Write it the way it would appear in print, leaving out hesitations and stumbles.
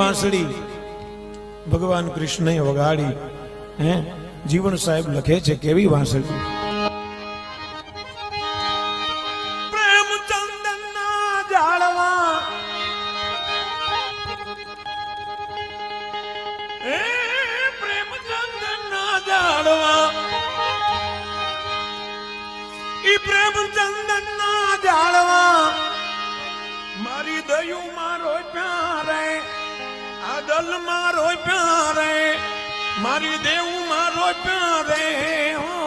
વાંસળી ભગવાન કૃષ્ણએ વગાડી. હે જીવન સાહેબ લખે છે કેવી વાંસળી. પ્રેમચંદનના જાળવા હે પ્રેમચંદનના જાળવા ઈ પ્રેમચંદનના જાળવા મારી દયું મારો પ્યારે આ દલ મારો પ્યારે મારી દેવ મારો પ્યારે હો